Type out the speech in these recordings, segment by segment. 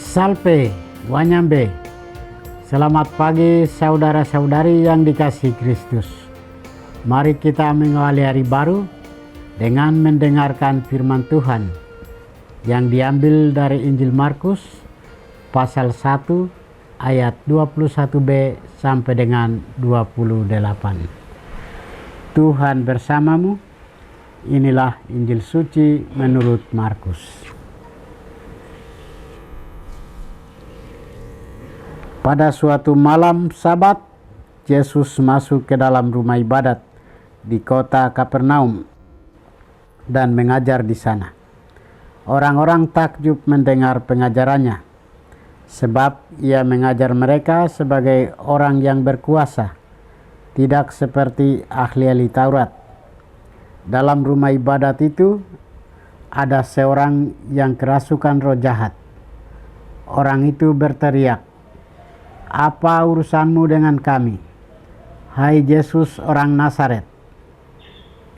Salve, Wanyambe. Selamat pagi saudara-saudari yang dikasihi Kristus. Mari kita mengawali hari baru dengan mendengarkan firman Tuhan yang diambil dari Injil Markus pasal 1 ayat 21b sampai dengan 28. Tuhan bersamamu. Inilah Injil suci menurut Markus. Pada suatu malam Sabat, Yesus masuk ke dalam rumah ibadat di kota Kapernaum dan mengajar di sana. Orang-orang takjub mendengar pengajarannya, sebab ia mengajar mereka sebagai orang yang berkuasa, tidak seperti ahli-ahli Taurat. Dalam rumah ibadat itu ada seorang yang kerasukan roh jahat. Orang itu berteriak, "Apa urusanmu dengan kami, hai Yesus orang Nazaret?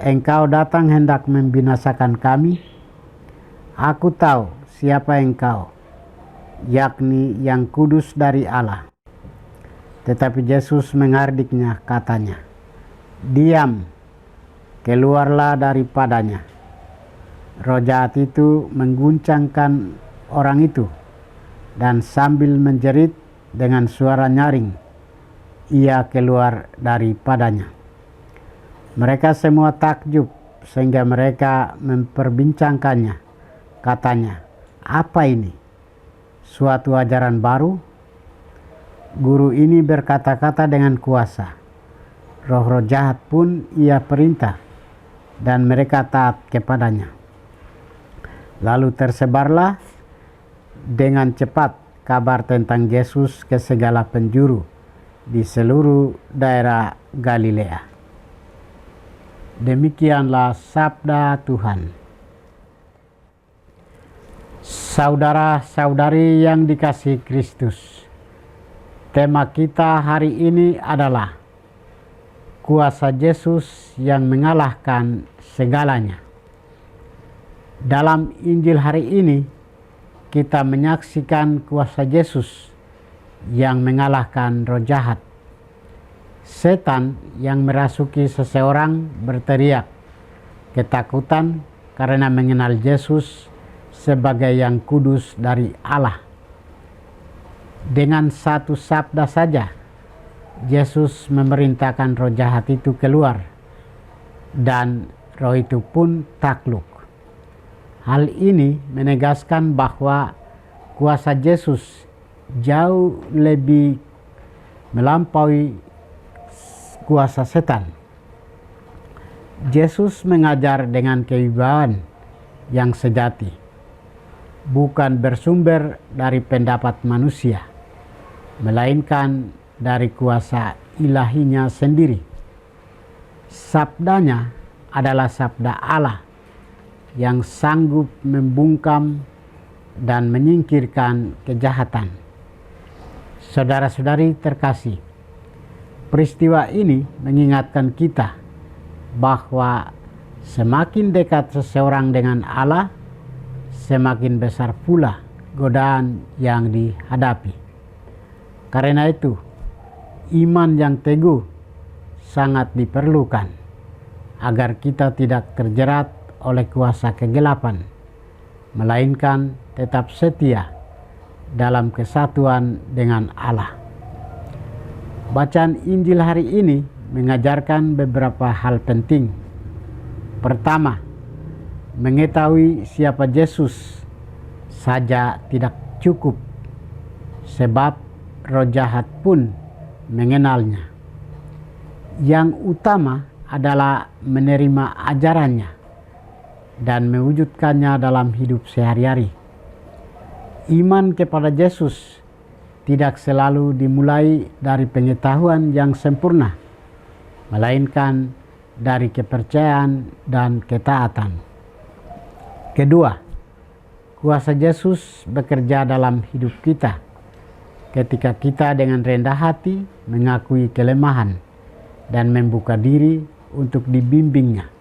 Engkau datang hendak membinasakan kami? Aku tahu siapa engkau, yakni yang kudus dari Allah." Tetapi Yesus mengardiknya, katanya, "Diam, keluarlah daripadanya." Roh jahat itu mengguncangkan orang itu, dan sambil menjerit dengan suara nyaring, ia keluar daripadanya. Mereka semua takjub sehingga mereka memperbincangkannya. Katanya, "Apa ini? Suatu ajaran baru? Guru ini berkata-kata dengan kuasa. Roh-roh jahat pun ia perintah, dan mereka taat kepadanya." Lalu tersebarlah dengan cepat kabar tentang Yesus ke segala penjuru di seluruh daerah Galilea. Demikianlah sabda Tuhan. Saudara-saudari yang dikasihi Kristus, tema kita hari ini adalah kuasa Yesus yang mengalahkan segalanya. Dalam Injil hari ini, kita menyaksikan kuasa Yesus yang mengalahkan roh jahat. Setan yang merasuki seseorang berteriak ketakutan karena mengenal Yesus sebagai yang kudus dari Allah. Dengan satu sabda saja, Yesus memerintahkan roh jahat itu keluar, dan roh itu pun takluk. Hal ini menegaskan bahwa kuasa Yesus jauh lebih melampaui kuasa setan. Yesus mengajar dengan kewibawaan yang sejati, bukan bersumber dari pendapat manusia, melainkan dari kuasa ilahinya sendiri. Sabdanya adalah sabda Allah yang sanggup membungkam dan menyingkirkan kejahatan. Saudara-saudari terkasih, peristiwa ini mengingatkan kita bahwa semakin dekat seseorang dengan Allah, semakin besar pula godaan yang dihadapi. Karena itu, iman yang teguh sangat diperlukan agar kita tidak terjerat oleh kuasa kegelapan, melainkan tetap setia dalam kesatuan dengan Allah. Bacaan Injil hari ini mengajarkan beberapa hal penting. Pertama, mengetahui siapa Yesus saja tidak cukup, sebab roh jahat pun mengenalnya. Yang utama adalah menerima ajarannya dan mewujudkannya dalam hidup sehari-hari. Iman kepada Yesus tidak selalu dimulai dari pengetahuan yang sempurna, melainkan dari kepercayaan dan ketaatan. Kedua, kuasa Yesus bekerja dalam hidup kita ketika kita dengan rendah hati mengakui kelemahan dan membuka diri untuk dibimbingnya,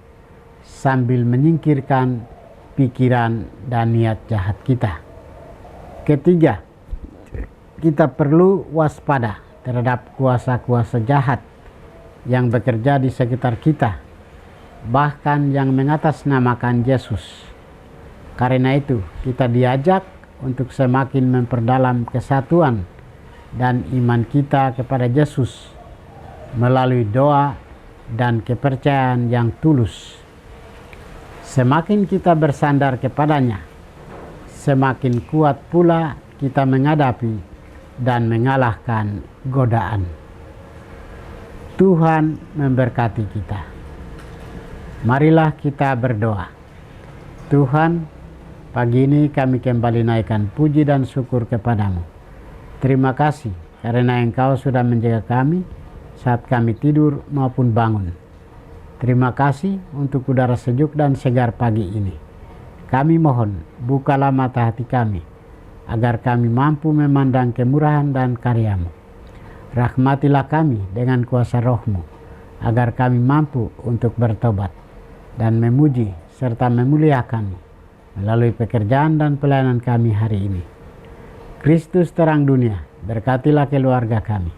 sambil menyingkirkan pikiran dan niat jahat kita. Ketiga, kita perlu waspada terhadap kuasa-kuasa jahat yang bekerja di sekitar kita, bahkan yang mengatasnamakan Yesus. Karena itu, kita diajak untuk semakin memperdalam kesatuan dan iman kita kepada Yesus melalui doa dan kepercayaan yang tulus. Semakin kita bersandar kepadanya, semakin kuat pula kita menghadapi dan mengalahkan godaan. Tuhan memberkati kita. Marilah kita berdoa. Tuhan, pagi ini kami kembali naikkan puji dan syukur kepadamu. Terima kasih karena Engkau sudah menjaga kami saat kami tidur maupun bangun. Terima kasih untuk udara sejuk dan segar pagi ini. Kami mohon, bukalah mata hati kami, agar kami mampu memandang kemurahan dan karya-Mu. Rahmatilah kami dengan kuasa Roh-Mu, agar kami mampu untuk bertobat dan memuji serta memuliakan-Mu melalui pekerjaan dan pelayanan kami hari ini. Kristus terang dunia, berkatilah keluarga kami.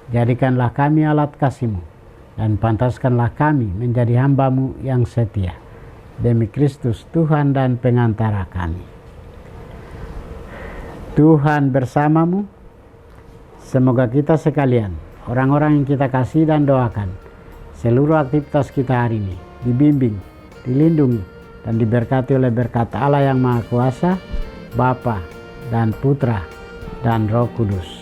Jadikanlah kami alat kasih-Mu, dan pantaskanlah kami menjadi hamba-Mu yang setia. Demi Kristus Tuhan dan pengantara kami. Tuhan bersamamu. Semoga kita sekalian, orang-orang yang kita kasih dan doakan, seluruh aktivitas kita hari ini dibimbing, dilindungi, dan diberkati oleh berkat Allah yang Maha Kuasa, Bapa dan Putra dan Roh Kudus.